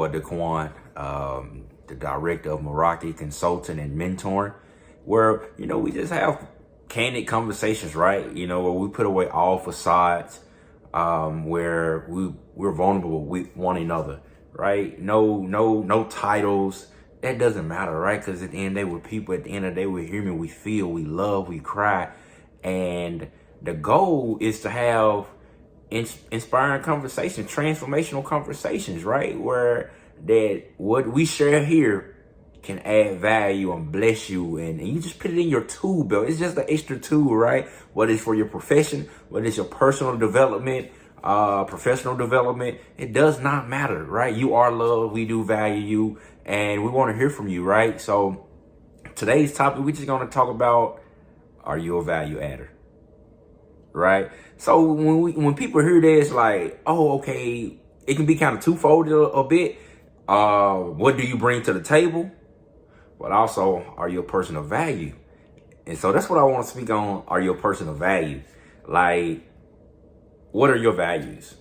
boy Dequan, the director of Meraki Consulting and Mentoring, where, we just have candid conversations, right? Where we put away all facades, where we're vulnerable with one another, right? No titles. That doesn't matter, right? Because at the end of the day, we're people. At the end of the day, we're human. We feel, we love, we cry. And the goal is to have inspiring conversations, transformational conversations, right? Where that what we share here can add value and bless you, and you just put it in your tool belt. It's just an extra tool, right? Whether it's for your profession, whether it's your personal development, professional development, it does not matter, right? You are loved. We do value you, and we want to hear from you, right? So today's topic, we're just going to talk about, are you a value adder? Right? So when people hear this, like, oh, okay, it can be kind of twofold a bit. What do you bring to the table? But also, are you a person of value? And so that's what I want to speak on. Are you a person of value? Like, what are your values?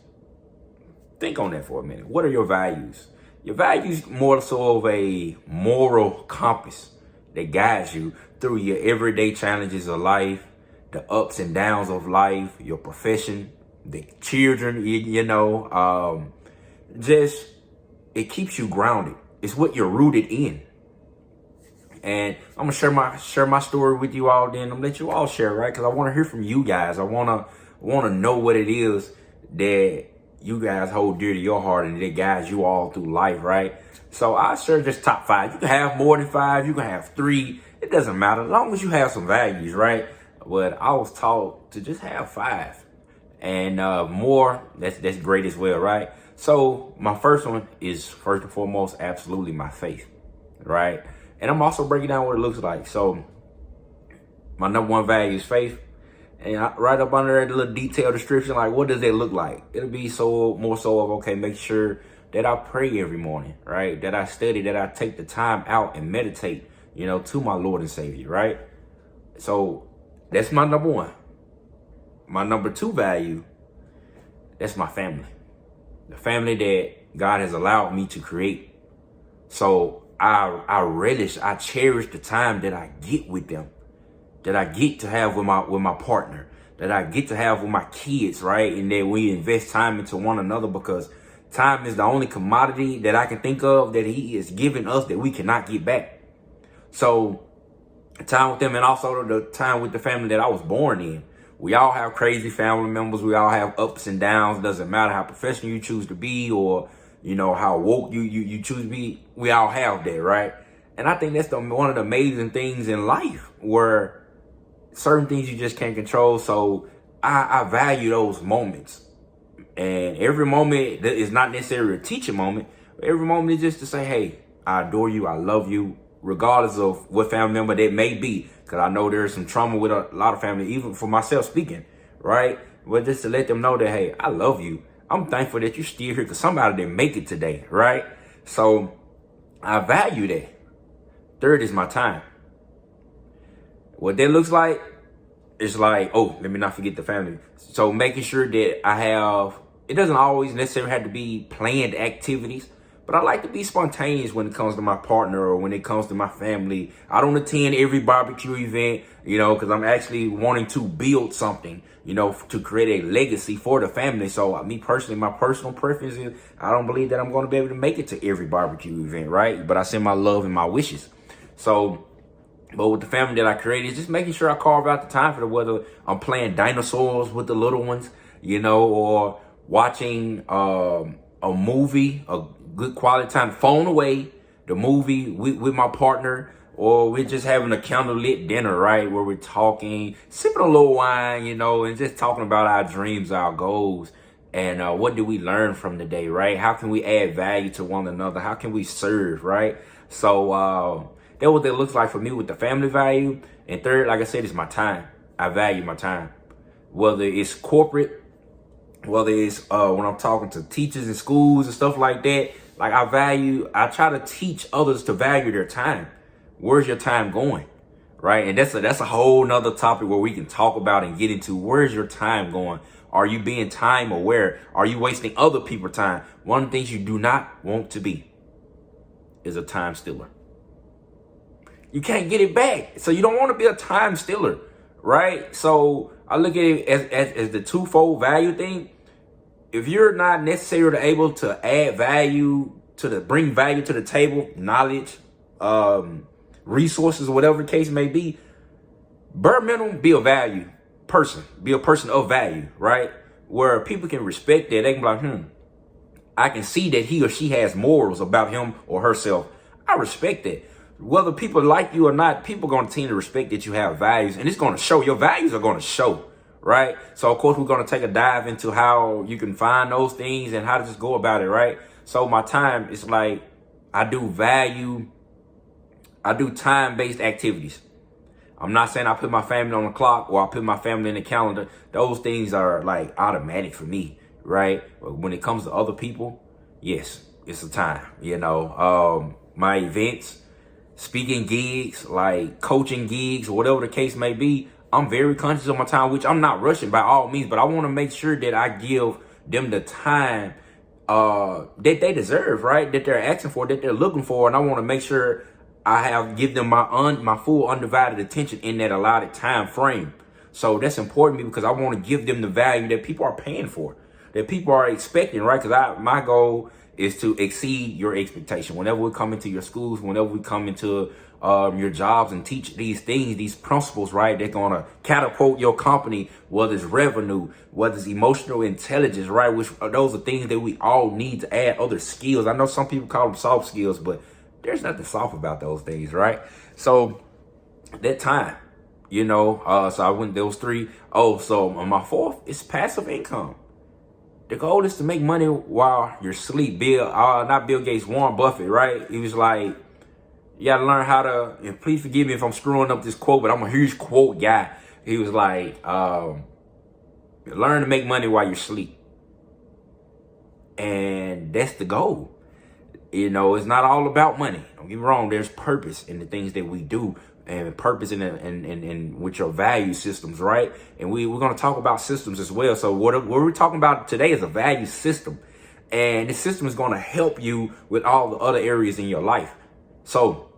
Think on that for a minute. What are your values? Your values more so of a moral compass that guides you through your everyday challenges of life, the ups and downs of life, your profession, the children, just, it keeps you grounded. It's what you're rooted in. And I'm gonna share my story with you all. Then I'm gonna let you all share, right? Because I want to hear from you guys. I wanna know what it is that you guys hold dear to your heart and that guides you all through life, right? So I share just top 5. You can have more than 5. You can have 3. It doesn't matter, as long as you have some values, right? But I was taught to just have 5, and more. That's great as well, right? So my first one is, first and foremost, absolutely my faith, right? And I'm also breaking down what it looks like. So my number 1 value is faith. And right up under there, the little detailed description, like, what does it look like? It'll be more so of, okay, make sure that I pray every morning, right? That I study, that I take the time out and meditate, to my Lord and Savior, right? So that's my number 1. My number 2 value, that's my family. The family that God has allowed me to create. So I relish, I cherish the time that I get with them, that I get to have with my partner, that I get to have with my kids, right? And that we invest time into one another, because time is the only commodity that I can think of that He is giving us that we cannot get back. So time with them, and also the time with the family that I was born in. We all have crazy family members. We all have ups and downs. Doesn't matter how professional you choose to be, or how woke you choose to be. We all have that, right? And I think that's one of the amazing things in life, where certain things you just can't control. So I value those moments, and every moment is not necessarily a teaching moment. Every moment is just to say, hey, I adore you, I love you, regardless of what family member that may be. Because I know there's some trauma with a lot of family, even for myself speaking, right? But just to let them know that, hey, I love you. I'm thankful that you're still here, because somebody didn't make it today, right? So I value that. 3rd is my time. What that looks like, it's like, oh, let me not forget the family. So making sure that I have, it doesn't always necessarily have to be planned activities, but I like to be spontaneous when it comes to my partner or when it comes to my family. I don't attend every barbecue event, because I'm actually wanting to build something, to create a legacy for the family. So me personally, my personal preference is, I don't believe that I'm going to be able to make it to every barbecue event, right? But I send my love and my wishes. So, but with the family that I created, just making sure I carve out the time for it, whether I'm playing dinosaurs with the little ones, or watching a movie, a good quality time, phone away, the movie with my partner, or we're just having a candlelit dinner, right? Where we're talking, sipping a little wine, and just talking about our dreams, our goals, and what do we learn from the day, right? How can we add value to one another? How can we serve, right? So that's what that looks like for me with the family value. And 3rd, like I said, is my time. I value my time. Whether it's corporate, whether it's when I'm talking to teachers in schools and stuff like that, like I try to teach others to value their time. Where's your time going? Right? And that's a whole nother topic where we can talk about and get into. Where's your time going? Are you being time aware? Are you wasting other people's time? One of the things you do not want to be is a time stealer. You can't get it back. So you don't want to be a time stealer, right? So I look at it as the twofold value thing. If you're not necessarily able to add value bring value to the table, knowledge, resources, whatever the case may be, bare minimum, be a value person, be a person of value, right? Where people can respect that. They can be like, I can see that he or she has morals about him or herself. I respect that. Whether people like you or not, people are going to tend to respect that you have values, and it's going to show. Your values are going to show, right? So, of course, we're going to take a dive into how you can find those things and how to just go about it, right? So my time is like, I do time-based activities. I'm not saying I put my family on the clock or I put my family in the calendar. Those things are like automatic for me, right? But when it comes to other people, yes, it's a time, my events, speaking gigs, like coaching gigs, or whatever the case may be, I'm very conscious of my time, which I'm not rushing by all means, but I want to make sure that I give them the time that they deserve, right? That they're asking for, that they're looking for. And I want to make sure I give them my full undivided attention in that allotted time frame. So that's important to me because I want to give them the value that people are paying for, that people are expecting, right? Because my goal is to exceed your expectation. Whenever we come into your schools, whenever we come into your jobs and teach these things, these principles, right? They're going to catapult your company, whether it's revenue, whether it's emotional intelligence, right? Which those are things that we all need to add other skills. I know some people call them soft skills, but there's nothing soft about those things, right? So that time, so I went those three. Oh, so my fourth is passive income. The goal is to make money while you're asleep. Not Bill Gates, Warren Buffett, right? He was like, you got to learn how to, and please forgive me if I'm screwing up this quote, but I'm a huge quote guy. He was like, learn to make money while you're asleep. And that's the goal. It's not all about money. Don't get me wrong. There's purpose in the things that we do, and purpose in with your value systems, right? And we're going to talk about systems as well. So what we're talking about today is a value system. And the system is going to help you with all the other areas in your life. So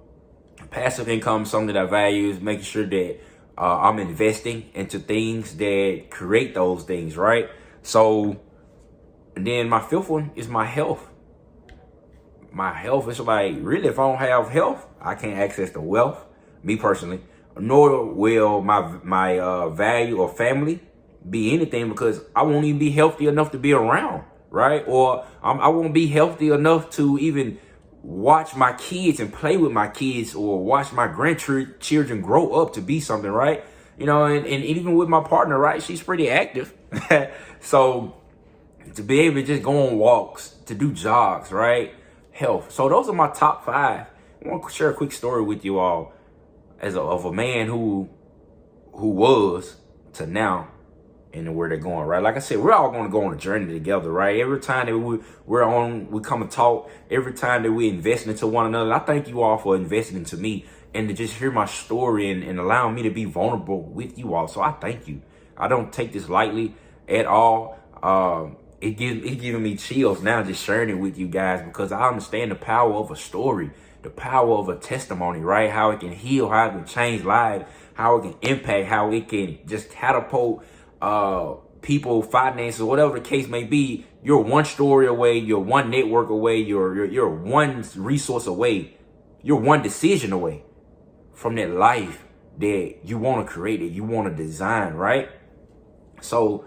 passive income is something that I value, is making sure that I'm investing into things that create those things, right? So, and then my fifth one is my health. My health is like, really, if I don't have health, I can't access the wealth, me personally, nor will my value or family be anything, because I won't even be healthy enough to be around, right? Or I won't be healthy enough to even watch my kids and play with my kids, or watch my grandchildren grow up to be something, right? And even with my partner, right? She's pretty active. So to be able to just go on walks, to do jogs, right? Health. So those are my top 5. I want to share a quick story with you all of a man who was to now and where they're going, right? Like I said, we're all going to go on a journey together, right? Every time that we come and talk, every time that we invest into one another, I thank you all for investing into me and to just hear my story and allowing me to be vulnerable with you all. So I thank you. I don't take this lightly at all. It's giving me chills now just sharing it with you guys, because I understand the power of a story, the power of a testimony, right? How it can heal, how it can change lives, how it can impact, how it can just catapult people, finances, whatever the case may be. You're one story away, you're one network away, you're one resource away, you're one decision away from that life that you want to create, that you want to design, right? So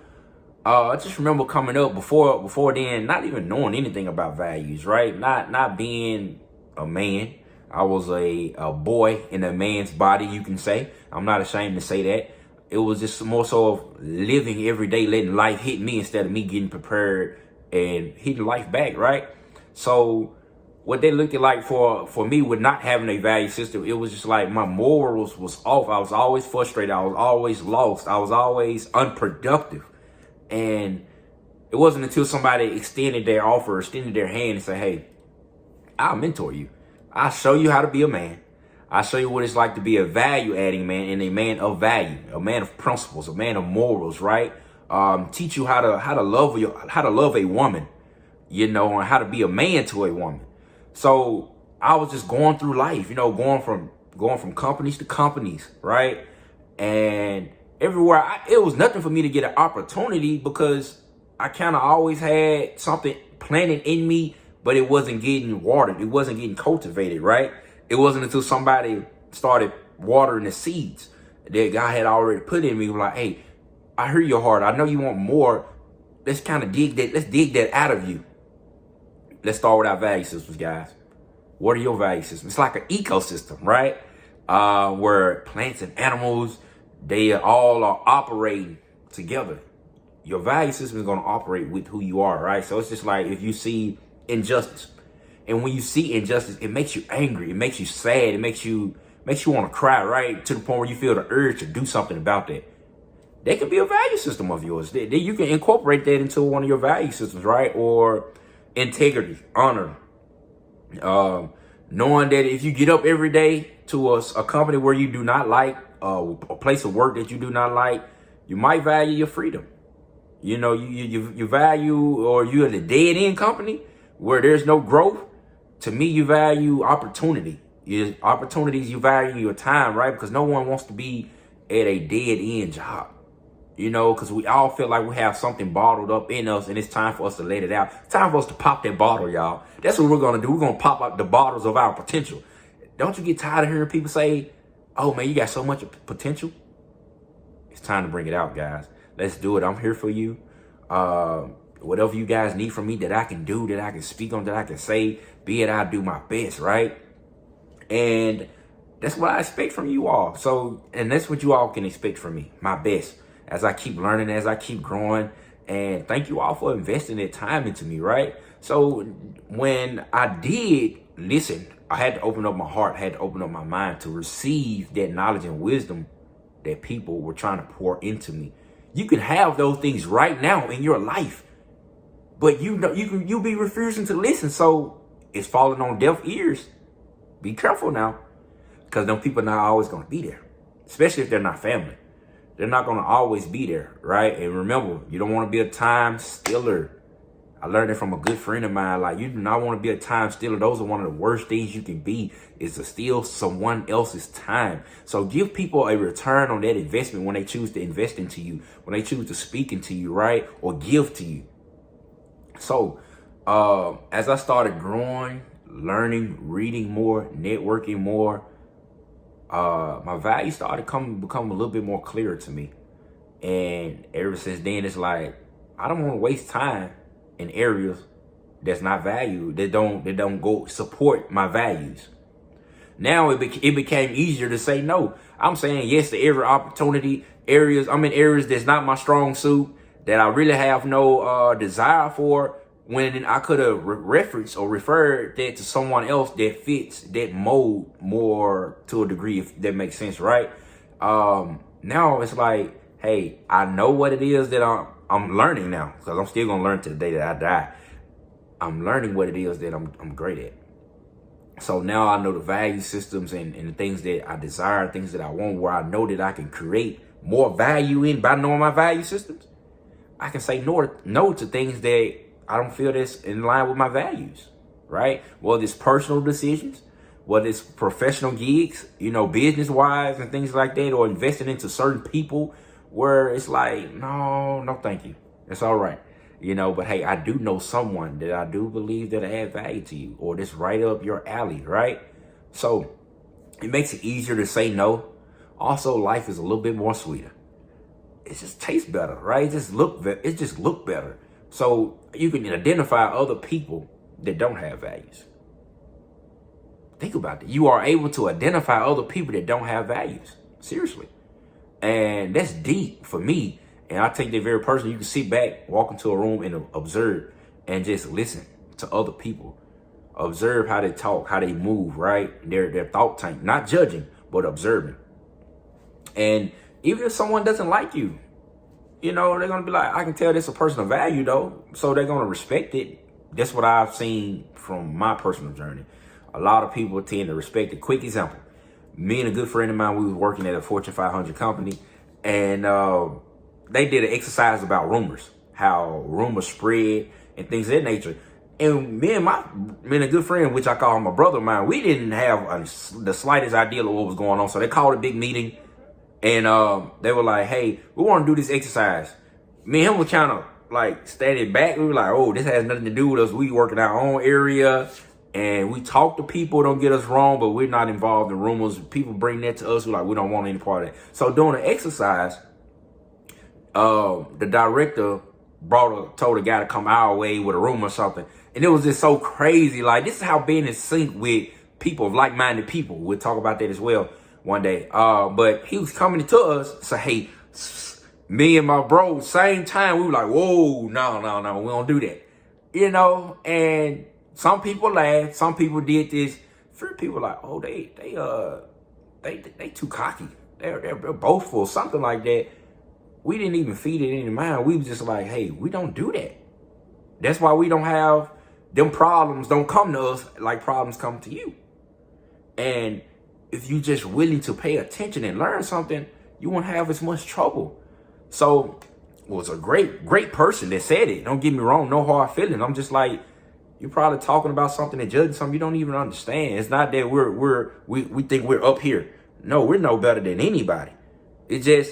I just remember coming up before then, not even knowing anything about values, right? Not being a man. I was a boy in a man's body, you can say. I'm not ashamed to say that. It was just more so of living every day, letting life hit me instead of me getting prepared and hitting life back, right? So what they looked at like for me with not having a value system, it was just like my morals was off. I was always frustrated. I was always lost. I was always unproductive. And it wasn't until somebody extended their offer, extended their hand and said, hey, I'll mentor you. I'll show you how to be a man. I'll show you what it's like to be a value-adding man and a man of value, a man of principles, a man of morals, right? Teach you how to love a woman, and how to be a man to a woman. So I was just going through life, going from companies to companies, right? And everywhere, it was nothing for me to get an opportunity because I kind of always had something planted in me, but it wasn't getting watered. It wasn't getting cultivated, right? It wasn't until somebody started watering the seeds that God had already put in me. Like, hey, I hear your heart. I know you want more. Let's kind of dig that. Let's dig that out of you. Let's start with our value systems, guys. What are your value systems? It's like an ecosystem, right? Where plants and animals, they all are operating together. Your value system is going to operate with who you are, right? So it's just like if you see injustice, and when you see injustice, it makes you angry, it makes you sad, it makes you want to cry, right? To the point where you feel the urge to do something about that. That could be a value system of yours. You can incorporate that into one of your value systems, right? Or integrity, honor, knowing that if you get up every day to a company where you do not like, a place of work that you do not like, you might value your freedom. You value, or you're at a dead end company where there's no growth. To me, you value opportunity. You value your time, right? Because no one wants to be at a dead end job. Because we all feel like we have something bottled up in us and it's time for us to let it out. It's time for us to pop that bottle, y'all. That's what we're going to do. We're going to pop out the bottles of our potential. Don't you get tired of hearing people say, oh man, you got so much potential? It's time to bring it out, guys. Let's do it. I'm here for you. Whatever you guys need from me that I can do, that I can speak on, that I can say, be it, I'll do my best, right? And that's what I expect from you all. So, and that's what you all can expect from me, my best. As I keep learning, as I keep growing. And thank you all for investing that time into me, right? So when I did listen, I had to open up my heart, I had to open up my mind to receive that knowledge and wisdom that people were trying to pour into me. You can have those things right now in your life, but you'll be refusing to listen. So it's falling on deaf ears. Be careful now, because them people are not always going to be there, especially if they're not family. They're not going to always be there, right? And remember, you don't want to be a time stealer. I learned it from a good friend of mine. Like, you do not want to be a time stealer. Those are one of the worst things you can be, is to steal someone else's time. So give people a return on that investment when they choose to invest into you, when they choose to speak into you, right? Or give to you. So as I started growing, learning, reading more, networking more, my values started become a little bit more clearer to me. And ever since then, it's like, I don't want to waste time in areas that's not valued, that don't go support my values. Now it became easier to say no. I'm saying yes to every opportunity. I'm in areas that's not my strong suit, that I really have no desire for, when I could have referenced or referred that to someone else that fits that mold more to a degree, if that makes sense, right? Now it's like, hey, I know what it is that I'm learning now, because I'm still gonna learn to the day that I die. I'm learning what it is that I'm great at. So now I know the value systems and the things that I desire, things that I want, where I know that I can create more value in by knowing my value systems. I can say no to things that I don't feel that's in line with my values, right? Whether it's personal decisions, whether it's professional gigs, business-wise and things like that, or investing into certain people where it's like, no, thank you. That's all right. But hey, I do know someone that I do believe that add value to you, or that's right up your alley, right? So it makes it easier to say no. Also, life is a little bit more sweeter. It just tastes better, right? It just look better. So you can identify other people that don't have values. Think about it. You are able to identify other people that don't have values. Seriously. And that's deep for me. And I take that very personally. You can sit back, walk into a room and observe and just listen to other people. Observe how they talk, how they move, right? Their thought tank. Not judging, but observing. And even if someone doesn't like you, they're going to be like, I can tell this a person of value, though. So they're going to respect it. That's what I've seen from my personal journey. A lot of people tend to respect it. Quick example. Me and a good friend of mine, we was working at a Fortune 500 company. And they did an exercise about rumors. How rumors spread and things of that nature. And me and a good friend, which I call my brother of mine, we didn't have the slightest idea of what was going on. So they called a big meeting, and they were like, hey, we want to do this exercise. Me and him were kind of like standing back. We were like, oh, this has nothing to do with us. We work in our own area, and we talk to people. Don't get us wrong, but we're not involved in rumors. People bring that to us. We're like, we don't want any part of that. So during the exercise, the director told a guy to come our way with a room or something. And it was just so crazy. Like, this is how being in sync with people, of like-minded people. We'll talk about that as well one day. But he was coming to us, say, hey, me and my bro, same time, we were like, whoa, no, we don't do that. You know, and some people laughed, some people did this. Few people like, oh, they too cocky. They're boastful, something like that. We didn't even feed it any mind. We was just like, hey, we don't do that. That's why we don't have them problems. Don't come to us like problems come to you. And if you just willing to pay attention and learn something, you won't have as much trouble. So it was a great person that said it. Don't get me wrong, no hard feelings. I'm just like, you're probably talking about something and judging something you don't even understand. It's not that we think we're up here. No, we're no better than anybody. It's just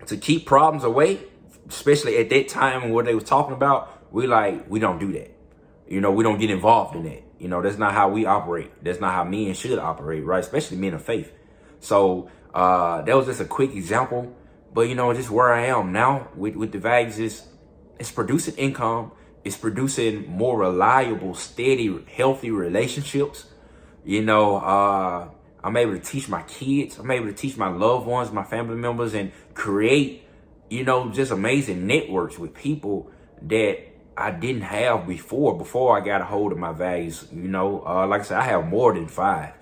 to keep problems away, especially at that time and what they was talking about, we don't do that. You know, we don't get involved in that. You know, that's not how we operate. That's not how men should operate, right? Especially men of faith. So that was just a quick example. But, you know, just where I am now with the values is it's producing income. It's producing more reliable, steady, healthy relationships. You know, I'm able to teach my kids. I'm able to teach my loved ones, my family members, and create, you know, just amazing networks with people that I didn't have before I got a hold of my values. You know, like I said, I have more than 5.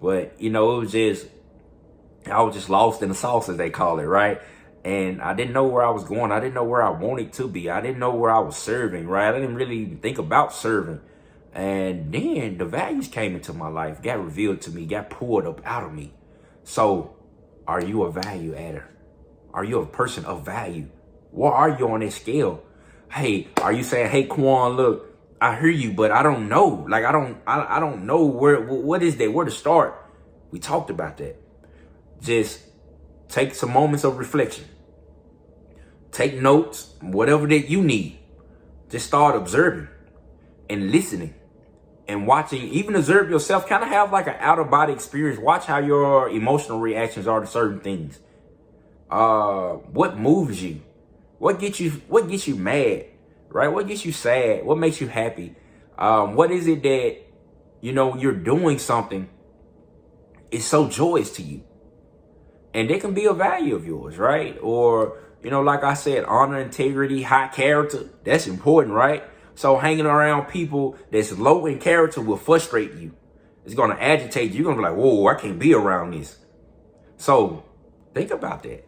But, you know, I was just lost in the sauce, as they call it, right? And I didn't know where I was going. I didn't know where I wanted to be. I didn't know where I was serving, right? I didn't really even think about serving. And then the values came into my life, got revealed to me, got poured up out of me. So are you a value adder? Are you a person of value? Where are you on that scale? Hey, are you saying, hey, Quan, look, I hear you, but I don't know. Like, I don't know what is that? Where to start? We talked about that. Just take some moments of reflection. Take notes, whatever that you need. Just start observing and listening and watching. Even observe yourself. Kind of have like an out-of-body experience. Watch how your emotional reactions are to certain things. What moves you? What gets you mad? Right? What gets you sad? What makes you happy? What is it that, you know, you're doing something is so joyous to you? And they can be a value of yours, right? Or, you know, like I said, honor, integrity, high character. That's important, right? So hanging around people that's low in character will frustrate you. It's going to agitate you. You're going to be like, whoa, I can't be around this. So think about that,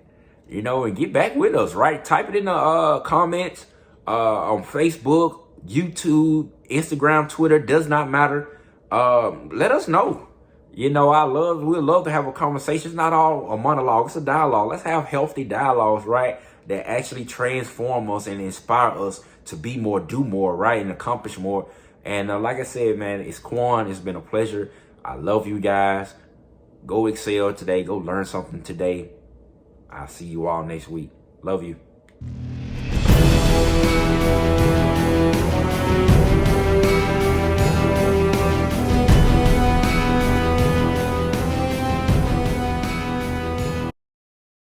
you know, and get back with us, right? Type it in the comments on Facebook, YouTube, Instagram, Twitter. Does not matter. Let us know. You know, we'd love to have a conversation. It's not all a monologue. It's a dialogue. Let's have healthy dialogues, right? That actually transform us and inspire us to be more, do more, right? And accomplish more. And like I said, man, it's Quan. It's been a pleasure. I love you guys. Go excel today. Go learn something today. I'll see you all next week. Love you.